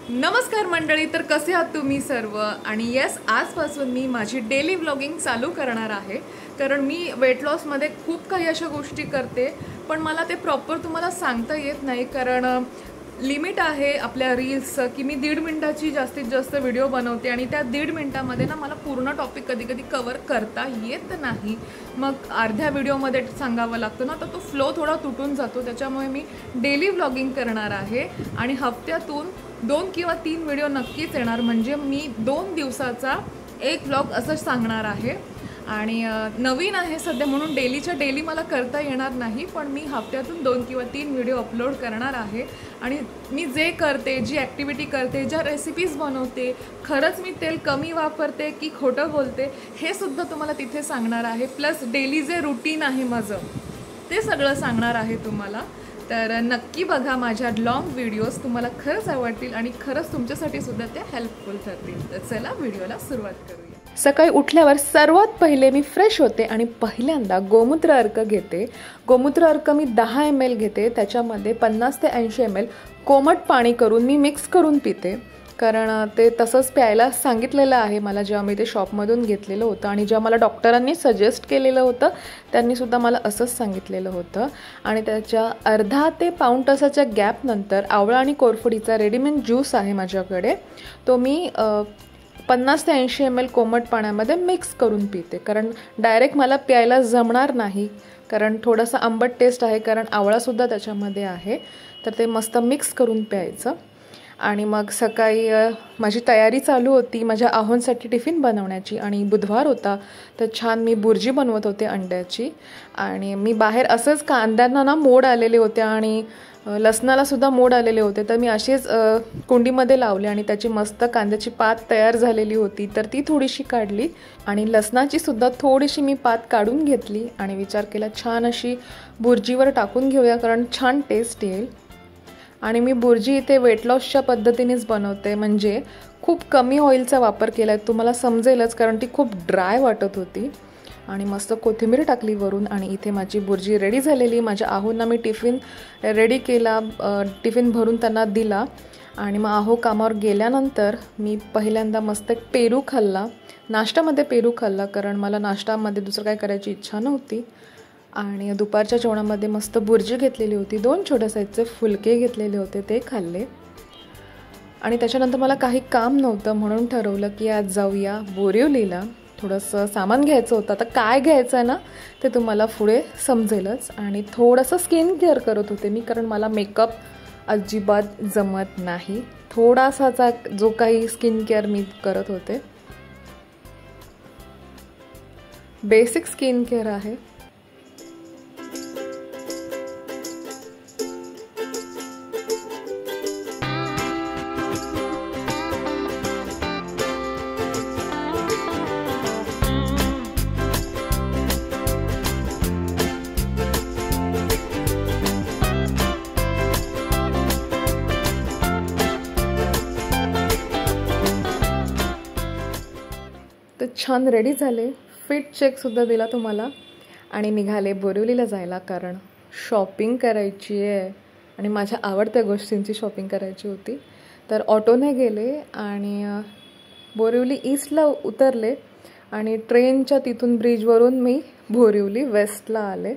नमस्कार मंडळी, तर कसे आहात तुम्ही सर्व? आणि येस, आजपासून मी माझी डेली व्लॉगिंग चालू करणार आहे. कारण मी वेट लॉसमध्ये खूप काही अशा गोष्टी करते, पण मला ते प्रॉपर तुम्हाला सांगता येत नाही. कारण लिमिट आहे आपल्या रील्सचं की मी 1.5 मिनिटाची जास्तीत जास्त व्हिडिओ बनवते आणि त्या 1.5 मिनिटामध्ये ना मला पूर्ण टॉपिक कधी कधी कवर करता येत नाही. मग अर्ध्या व्हिडिओमध्ये सांगावं लागतं ना, तर तो फ्लो थोडा तुटून जातो. त्याच्यामुळे मी डेली व्लॉगिंग करणार आहे आणि हफ्त्यातून 2 किंवा 3 व्हिडिओ नक्कीच येणार. म्हणजे मी 2 दिवसाचा एक व्लॉग असं सांगणार आहे. आणि नवीन आहे सध्या म्हणून डेलीच्या डेली मला करता येणार नाही, पण मी हफ्त्यातून 2 किंवा 3 व्हिडिओ अपलोड करणार आहे. आणि मी जे करते, जी ॲक्टिव्हिटी करते, ज्या रेसिपीज बनवते, खरंच मी तेल कमी वापरते की खोटं बोलते, हे सुद्धा तुम्हाला तिथे सांगणार आहे. प्लस डेली जे रुटीन आहे माझं, ते सगळं सांगणार आहे तुम्हाला. तर नक्की बघा माझ्या लॉंग व्हिडिओज, तुम्हाला खरंच आवडतील आणि खरंच तुमच्यासाठी सुद्धा ते हेल्पफुल ठरतील. तर चला व्हिडिओला सुरुवात करूया. सकाळी उठल्यावर सर्वात पहिले मी फ्रेश होते आणि पहिल्यांदा गोमूत्र अर्क घेते. गोमूत्र अर्क मी 10 ml घेते. त्याच्यामध्ये 50 ते 80 ml कोमट पाणी करून मी मिक्स करून पिते. कारण ते तसंच प्यायला सांगितलेलं आहे मला, जेव्हा मी ते शॉपमधून घेतलेलं होतं आणि जेव्हा मला डॉक्टरांनी सजेस्ट केलेलं होतं त्यांनीसुद्धा मला असंच सांगितलेलं होतं. आणि त्याच्या अर्धा ते पाऊण तासाच्या गॅपनंतर आवळा आणि कोरफडीचा रेडीमेड ज्यूस आहे माझ्याकडे, तो मी 50 ते 80 ml कोमट पाण्यामध्ये मिक्स करून पिते. कारण डायरेक्ट मला प्यायला जमणार नाही, कारण थोडंसं आंबट टेस्ट आहे, कारण आवळासुद्धा त्याच्यामध्ये आहे. तर ते मस्त मिक्स करून प्यायचं. आणि मग सकाळी माझी तयारी चालू होती माझ्या आहोंसाठी टिफिन बनवण्याची. आणि बुधवार होता तर छान मी बुर्जी बनवत होते अंड्याची. आणि मी बाहेर असंच कांद्यांना ना मोड आलेले होते आणि लसणालासुद्धा मोड आलेले होते, तर मी अशीच कुंडीमध्ये लावले आणि त्याची मस्त कांद्याची पात तयार झालेली होती, तर ती थोडीशी काढली. आणि लसणाचीसुद्धा थोडीशी मी पात काढून घेतली आणि विचार केला छान अशी बुर्जीवर टाकून घेऊया, कारण छान टेस्ट येईल. आणि मी बुर्जी इथे वेट लॉसच्या पद्धतीनेच बनवते, म्हणजे खूप कमी ऑइलचा वापर केला आहे, तुम्हाला समजेलच, कारण ती खूप ड्राय वाटत होती. आणि मस्त कोथिंबीर टाकली वरून आणि इथे माझी बुर्जी रेडी झालेली. माझ्या आहोंना मी टिफिन रेडी केला, टिफिन भरून त्यांना दिला. आणि मग आहो कामावर गेल्यानंतर मी पहिल्यांदा मस्त पेरू खाल्ला. नाश्त्यामध्ये पेरू खाल्ला, कारण मला नाश्त्यामध्ये दुसरं काय करायची इच्छा नव्हती. आणि दुपारच्या जेवणामध्ये मस्त बुर्जी घेतलेली होती, 2 छोट्या साईजचे फुलके घेतलेले होते, ते खाल्ले. आणि त्याच्यानंतर मला काही काम नव्हतं म्हणून ठरवलं की आज जाऊया बोरिवलीला. थोडंसं सामान घ्यायचं होतं. आता काय घ्यायचं आहे ना ते तुम्हाला पुढे समजेलच. आणि थोडंसं स्किन केअर करत होते मी, कारण मला मेकअप अजिबात जमत नाही. थोडासाचा जो काही स्किन केअर मी करत होते, बेसिक स्किन केअर आहे. तर छान रेडी झाले, फिट चेकसुद्धा दिला तुम्हाला आणि निघाले बोरिवलीला जायला, कारण शॉपिंग करायची आहे आणि माझ्या आवडत्या गोष्टींची शॉपिंग करायची होती. तर ऑटोने गेले आणि बोरिवली ईस्टला उतरले आणि ट्रेनच्या तिथून ब्रिजवरून मी बोरिवली वेस्टला आले.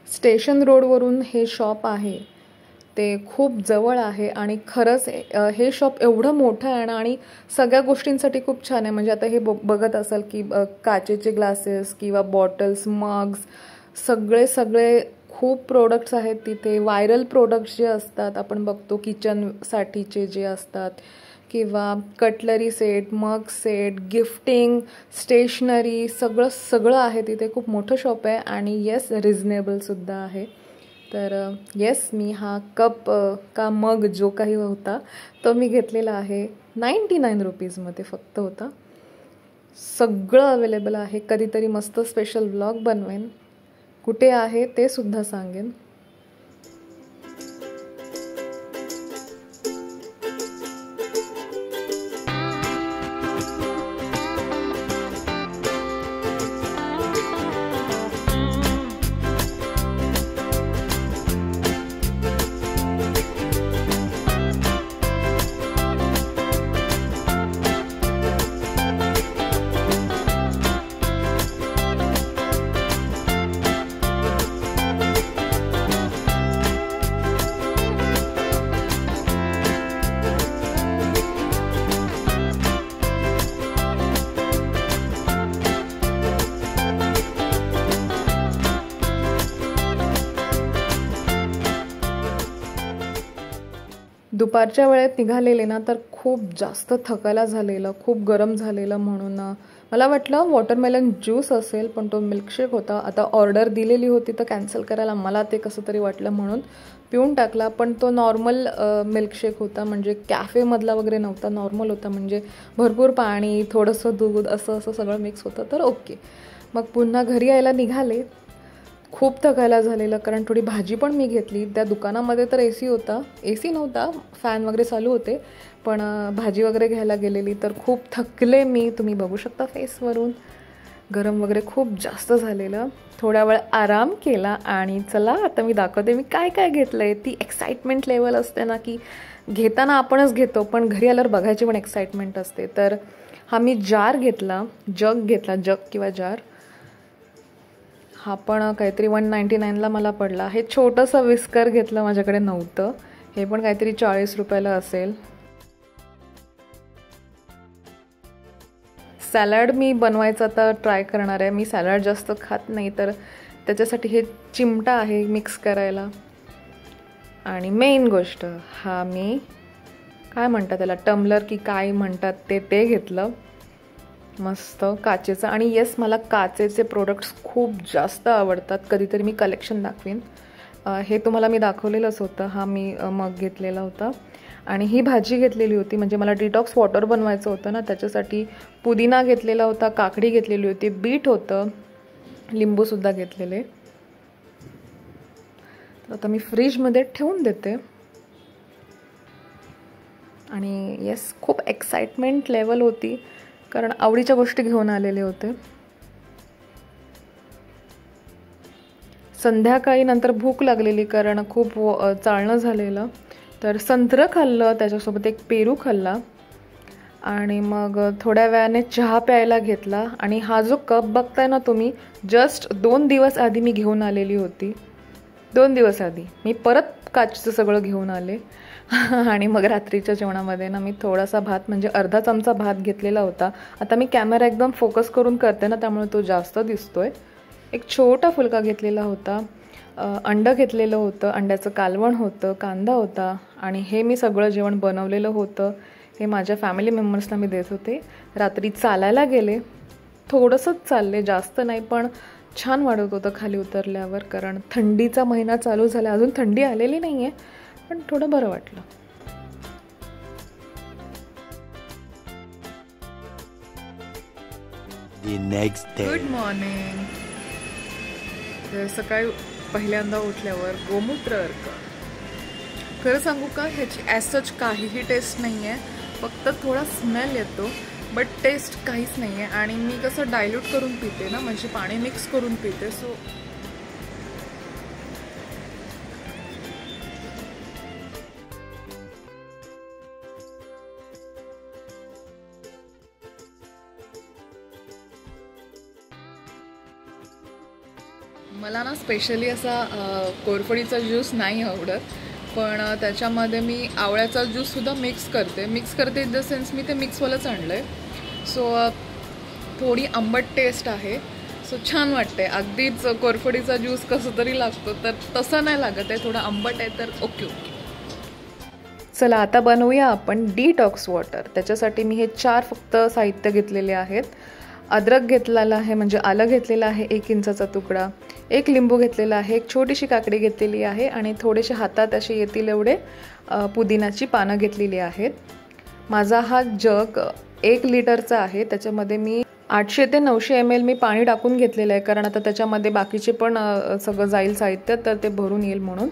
स्टेशन रोडवरून हे शॉप आहे, ते खूप जवळ आहे. आणि खरंच हे शॉप एवढं मोठं आहे ना, आणि सगळ्या गोष्टींसाठी खूप छान आहे. म्हणजे आता हे बघत असाल की काचेचे ग्लासेस किंवा बॉटल्स, मग्स, सगळे खूप प्रोडक्ट्स आहेत तिथे. व्हायरल प्रोडक्ट्स जे असतात आपण बघतो किचनसाठीचे जे असतात, किंवा कटलरी सेट, मग सेट, गिफ्टिंग, स्टेशनरी सगळं आहे तिथे. खूप मोठं शॉप आहे आणि येस रिजनेबलसुद्धा आहे. तर येस मी हा कप का मग जो काही होता तो मी घेतलेला आहे 99 रुपीजमध्ये फक्त होता. सगळं अवेलेबल आहे. कधीतरी मस्त स्पेशल व्लॉग बनवेन, कुठे आहे ते सुद्धा सांगेन. दुपारच्या वेळेत निघालेले ना तर खूप जास्त थकायला झालेलं, खूप गरम झालेलं, म्हणून मला वाटलं वॉटरमेलन ज्यूस असेल पण तो मिल्कशेक होता. आता ऑर्डर दिलेली होती तर कॅन्सल करायला मला ते कसं तरी वाटलं म्हणून पिऊन टाकला. पण तो नॉर्मल मिल्कशेक होता, म्हणजे कॅफेमधला वगैरे नव्हता, नॉर्मल होता. म्हणजे भरपूर पाणी, थोडंसं दूध असं सगळं मिक्स होतं. तर ओके. मग पुन्हा घरी यायला निघाले. खूप थकायला झालेलं कारण थोडी भाजी पण मी घेतली. त्या दुकानामध्ये तर AC होता, AC नव्हता, फॅन वगैरे चालू होते, पण भाजी वगैरे घ्यायला गेलेली तर खूप थकले मी. तुम्ही बघू शकता फेसवरून. गरम वगैरे खूप जास्त झालेलं. थोड्या वेळ आराम केला आणि चला आता मी दाखवते मी काय काय घेतलं आहे. ती एक्साइटमेंट लेवल असते ना की घेताना आपणच घेतो पण घरी आल्यावर बघायची पण एक्साइटमेंट असते. तर हा मी जार घेतला, जग घेतला, जग किंवा जार. हा पण काहीतरी 199ला मला पडला. हे छोटंसं विस्कर घेतलं, माझ्याकडे नव्हतं. हे पण काहीतरी 40 रुपयाला असेल. सॅलड मी बनवायचं आता ट्राय करणार आहे. मी सॅलड जास्त खात नाही तर त्याच्यासाठी हे चिमटा आहे मिक्स करायला. आणि मेन गोष्ट हा मी काय म्हणतात त्याला, टम्बलर की काय म्हणतात ते घेतलं मस्त काचेचं. आणि येस मला काचेचे प्रोडक्ट्स खूप जास्त आवडतात. कधीतरी मी कलेक्शन दाखवीन. हे तुम्हाला मी दाखवलेलंच होतं. हा मी मग घेतलेला होता. आणि ही भाजी घेतलेली होती, म्हणजे मला डिटॉक्स वॉटर बनवायचं होतं ना, त्याच्यासाठी पुदिना घेतलेला होता, काकडी घेतलेली होती, बीट होतं, लिंबूसुद्धा घेतलेले. तर आता मी फ्रीजमध्ये ठेवून देते. आणि येस खूप एक्साइटमेंट लेवल होती कारण आवडीच्या गोष्टी घेऊन आलेले होते. संध्याकाळी नंतर भूक लागलेली कारण खूप चालणं झालेलं. तर संत्रं खाल्लं, त्याच्यासोबत एक पेरू खाल्ला आणि मग थोड्या वेळाने चहा प्यायला घेतला. आणि हा जो कप बघताय ना तुम्ही, जस्ट 2 दिवस आधी मी घेऊन आलेली होती. 2 दिवस आधी मी परत काचचं सगळं घेऊन आले. आणि मग रात्रीच्या जेवणामध्ये ना मी थोडासा भात, म्हणजे अर्धा चमचा भात घेतलेला होता. आता मी कॅमेरा एकदम फोकस करून करते ना त्यामुळे तो जास्त दिसतोय. एक छोटा फुलका घेतलेला होता, अंडं घेतलेलं होतं, अंड्याचं कालवण होतं, कांदा होता. आणि हे मी सगळं जेवण बनवलेलं होतं. हे माझ्या फॅमिली मेंबर्सना मी देत होते. रात्री चालायला गेले, थोडंसंच चालले, जास्त नाही, पण छान वाटत होतं खाली उतरल्यावर कारण थंडीचा महिना चालू झाला. अजून थंडी आलेली नाही आहे पण थोडं बरं वाटलं. Good morning. तर सकाळी पहिल्यांदा उठल्यावर गोमूत्र अर्क. खरं सांगू का, ह्याची ॲज सच काहीही टेस्ट नाही आहे, फक्त थोडा स्मेल येतो, बट टेस्ट काहीच नाही आहे. आणि मी कसं डायल्यूट करून पिते ना, म्हणजे पाणी मिक्स करून पिते, सो मला ना स्पेशली असा कोरफडीचा ज्यूस नाही आवडत, पण त्याच्यामध्ये मी आवळ्याचा ज्यूससुद्धा मिक्स करते इन द सेन्स मी ते मिक्सवालंच आणलं आहे. सो थोडी आंबट टेस्ट आहे, सो छान वाटते. अगदीच कोरफडीचा ज्यूस कसं तरी लागतो तर तसं नाही लागत आहे, थोडं आंबट आहे तर ओके. चला आता बनवूया आपण डिटॉक्स वॉटर. त्याच्यासाठी मी हे 4 फक्त साहित्य घेतलेले आहेत. अद्रक घेतलेला आहे, म्हणजे आलं घेतलेलं आहे 1 इंचाचा तुकडा, 1 लिंबू घेतलेला आहे, एक छोटीशी काकडी घेतलेली आहे आणि थोडेसे हातात असे येतील एवढे पुदिनाची पानं घेतलेली आहेत. माझा हा जग 1 लिटरचा आहे. त्याच्यामध्ये मी 800 ते 900 ml मी पाणी टाकून घेतलेलं आहे, कारण आता त्याच्यामध्ये बाकीचे पण सगळं जाईल साहित्य, तर ते भरून येईल म्हणून.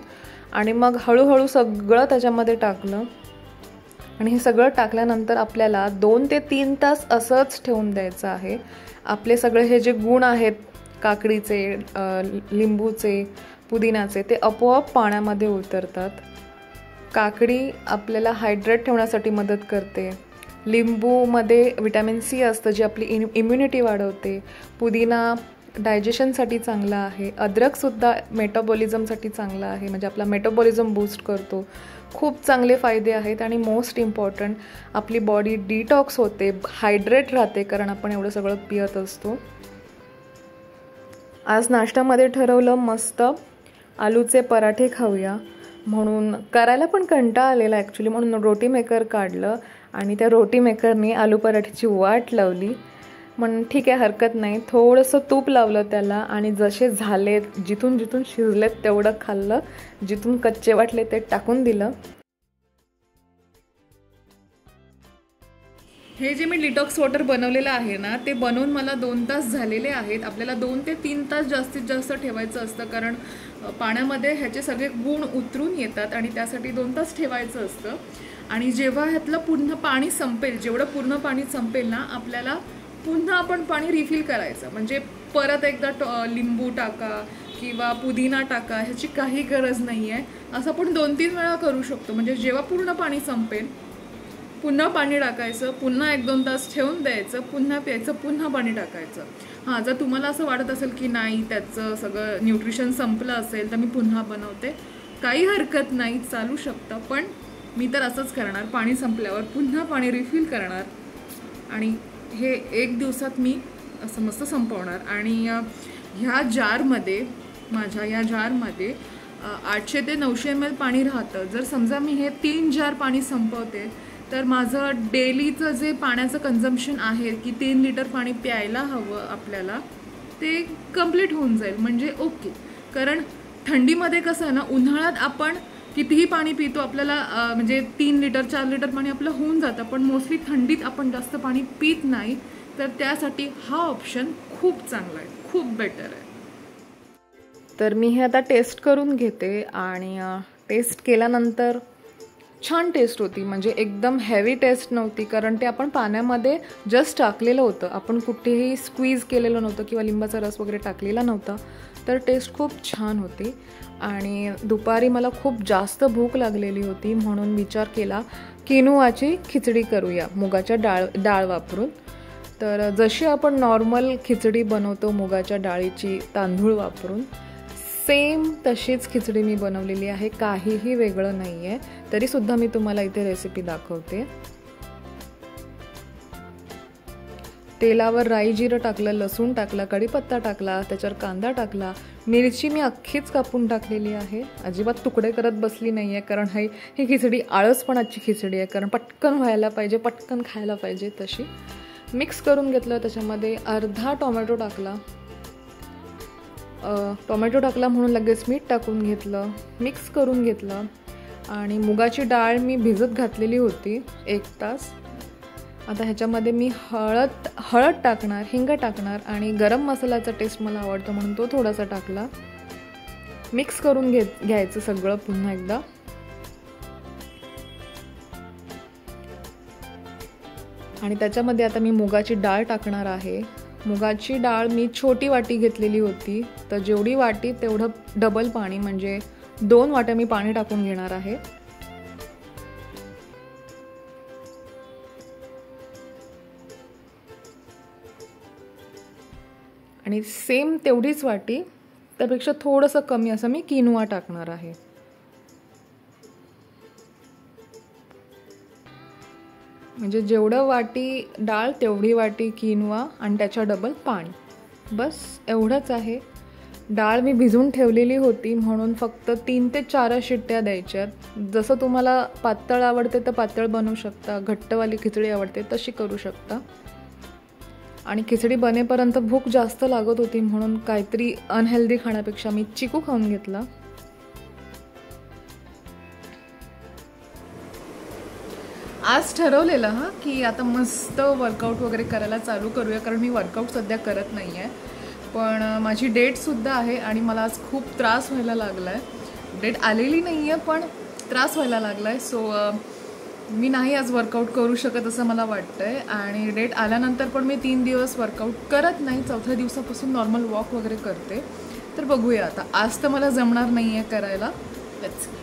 आणि मग हळूहळू सगळं त्याच्यामध्ये टाकलं आणि हे सगळं टाकल्यानंतर आपल्याला 2 ते 3 तास असंच ठेवून द्यायचं आहे. आपले सगळे हे जे गुण आहेत काकडीचे, लिंबूचे, पुदिनाचे, ते आपोआप पाण्यामध्ये उतरतात. काकडी आपल्याला हायड्रेट ठेवण्यासाठी मदत करते. लिंबूमध्ये व्हिटॅमिन सी असतं जे आपली इम्युनिटी वाढवते. पुदिना डायजेशनसाठी चांगला आहे. अद्रकसुद्धा मेटाबॉलिझमसाठी चांगला आहे, म्हणजे आपला मेटाबॉलिझम बूस्ट करतो. खूप चांगले फायदे आहेत आणि मोस्ट इम्पॉर्टंट आपली बॉडी डिटॉक्स होते, हायड्रेट राहते, कारण आपण एवढं सगळं पियत असतो. आज नाश्त्यामध्ये ठरवलं मस्त आलूचे पराठे खाऊया म्हणून. करायला पण कंटाळा आलेला ॲक्च्युली, म्हणून रोटी मेकर काढलं आणि त्या रोटी मेकरने आलू पराठ्याची वाट लावली. म्हणून ठीक आहे, हरकत नाही. थोडंसं तूप लावलं त्याला आणि जसे झाले, जिथून जिथून शिजलेत तेवढं खाल्लं, जिथून कच्चे वाटले ते टाकून दिलं. हे जे मी डिटॉक्स वॉटर बनवलेलं आहे ना, ते बनवून मला 2 तास झालेले आहेत. आपल्याला 2 ते 3 तास जास्तीत जास्त ठेवायचं असतं, कारण पाण्यामध्ये ह्याचे सगळे गुण उतरून येतात आणि त्यासाठी 2 तास ठेवायचं असतं. आणि जेव्हा ह्यातलं पूर्ण पाणी संपेल, जेवढं पूर्ण पाणी संपेल ना, आपल्याला पुन्हा आपण पाणी रिफिल करायचं. म्हणजे परत एकदा लिंबू टाका किंवा पुदिना टाका, ह्याची काही गरज नाही आहे. असं आपण 2-3 वेळा करू शकतो. म्हणजे जेव्हा पूर्ण पाणी संपेल पुन्हा पाणी टाकायचं, पुन्हा 1-2 तास ठेवून द्यायचं, पुन्हा प्यायचं, पुन्हा पाणी टाकायचं. हां, जर तुम्हाला असं वाटत असेल की नाही त्याचं सगळं न्यूट्रिशन संपलं असेल तर मी पुन्हा बनवते, काही हरकत नाही, चालू शकतं. पण मी तर असंच करणार, पाणी संपल्यावर पुन्हा पाणी रिफिल करणार आणि हे 1 दिवसात मी असं मस्त संपवणार. आणि ह्या जारमध्ये, माझ्या या जारमध्ये 800 ते 900 ml पाणी राहतं. जर समजा मी हे 3 जार पाणी संपवते तर माझं डेलीचं जे पाण्याचं कन्झम्पशन आहे की 3 लिटर पाणी प्यायला हवं आपल्याला, ते कंप्लीट होऊन जाईल. म्हणजे ओके. कारण थंडीमध्ये कसं आहे ना, उन्हाळ्यात आपण कितीही पाणी पितो, आपल्याला म्हणजे 3 लिटर 4 लिटर पाणी आपलं होऊन जातं, पण मोस्टली थंडीत आपण जास्त पाणी पित नाही. तर त्यासाठी हा ऑप्शन खूप चांगला आहे, खूप बेटर आहे. तर मी हे आता टेस्ट करून घेते आणि टेस्ट केल्यानंतर छान टेस्ट होती. म्हणजे एकदम हेवी टेस्ट नव्हती, कारण ते आपण पाण्यामध्ये जस्ट टाकलेलं होतं, आपण कुठेही स्क्वीज केलेलं नव्हतं किंवा लिंबाचा रस वगैरे टाकलेला नव्हता. तर टेस्ट खूप छान होती. आणि दुपारी मला खूप जास्त भूक लागलेली होती, म्हणून विचार केला किनुआची खिचडी करूया मुगाच्या डाळ वापरून. तर जशी आपण नॉर्मल खिचडी बनवतो मुगाच्या डाळीची तांदूळ वापरून, सेम तशीच खिचडी मी बनवलेली आहे, काहीही वेगळं नाही आहे. तरीसुद्धा मी तुम्हाला इथे रेसिपी दाखवते. तेलावर राई जिरं टाकलं, लसूण टाकला, कढीपत्ता टाकला, त्याच्यावर कांदा टाकला, मिरची मी अख्खीच कापून टाकलेली आहे, अजिबात तुकडे करत बसली नाही आहे. कारण ही खिचडी आळसपणाची खिचडी आहे, कारण पटकन व्हायला पाहिजे, पटकन खायला पाहिजे तशी. मिक्स करून घेतलं. त्याच्यामध्ये अर्धा टोमॅटो टाकला. टोमॅटो टाकला म्हणून लगेच मीठ टाकून घेतलं, मिक्स करून घेतलं. आणि मुगाची डाळ मी भिजत घातलेली होती 1 तास. आता ह्याच्यामध्ये मी हळद टाकणार, हिंग टाकणार आणि गरम मसाल्याचा टेस्ट मला आवडतो म्हणून तो थोडासा टाकला. मिक्स करून घ्यायचं सगळं पुन्हा एकदा. आणि त्याच्यामध्ये आता मी मुगाची डाळ टाकणार आहे. मुगाची डाळ मी छोटी वाटी घेतलेली होती, तर जेवढी वाटी तेवढं डबल पाणी, म्हणजे 2 वाट्या मी पाणी टाकून घेणार आहे. आणि सेम तेवढीच वाटी, त्यापेक्षा थोडंसं कमी असं मी किनुआ टाकणार आहे. म्हणजे जेवढं वाटी डाळ तेवढी वाटी किनुआ आणि त्याच्या डबल पाणी, बस एवढंच आहे. डाळ मी भिजवून ठेवलेली होती म्हणून फक्त 3 ते 4 शिट्ट्या द्यायच्यात. जसं तुम्हाला पातळ आवडते तर पातळ बनवू शकता, घट्टवाली खिचडी आवडते तशी करू शकता. आणि खिचडी बनेपर्यंत भूक जास्त लागत होती म्हणून काहीतरी अनहेल्दी खाण्यापेक्षा मी चिकू खाऊन घेतला. आज ठरवलेलं की आता मस्त वर्कआउट वगैरे करायला चालू करूया, कारण मी वर्कआउट सध्या करत नाही आहे. पण माझी डेटसुद्धा आहे आणि मला आज खूप त्रास व्हायला लागला आहे. डेट आलेली नाही आहे पण त्रास व्हायला लागला आहे. सो मी नाही आज वर्कआउट करू शकत असं मला वाटतं आहे. आणि डेट आल्यानंतर पण मी 3 दिवस वर्कआउट करत नाही. 4थ्या दिवसापासून नॉर्मल वॉक वगैरे करते. तर बघूया आता. आज तर मला जमणार नाही आहे करायला. लेट्स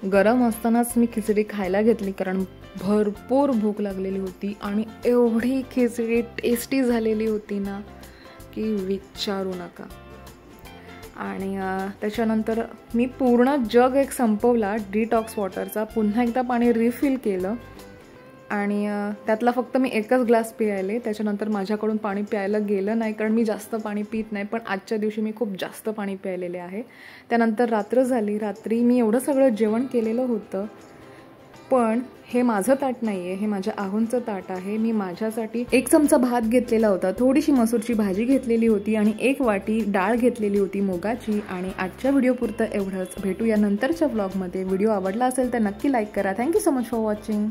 गरम असतानाच मी खिचडी खायला घेतली कारण भरपूर भूक लागलेली होती आणि एवढी खिचडी टेस्टी झालेली होती ना की विचारू नका. आणि त्याच्यानंतर मी पूर्ण जग एक संपवला डिटॉक्स वॉटरचा. पुन्हा एकदा पाणी रिफिल केलं आणि त्यातला फक्त मी एकच ग्लास प्यायले. त्याच्यानंतर माझ्याकडून पाणी प्यायला गेलं नाही कारण मी जास्त पाणी पित नाही. पण आजच्या दिवशी मी खूप जास्त पाणी प्यायलेले आहे. त्यानंतर रात्र झाली. रात्री मी एवढं सगळं जेवण केलेलं होतं. पण हे माझं ताट नाही आहे, हे माझ्या आहूंचं ताट आहे. मी माझ्यासाठी 1 चमचा भात घेतलेला होता, थोडीशी मसूरची भाजी घेतलेली होती आणि 1 वाटी डाळ घेतलेली होती मुगाची. आणि आजच्या व्हिडिओपुरतं एवढंच. भेटूया नंतरच्या व्लॉगमध्ये. व्हिडिओ आवडला असेल तर नक्की लाईक करा. Thank you so much for watching.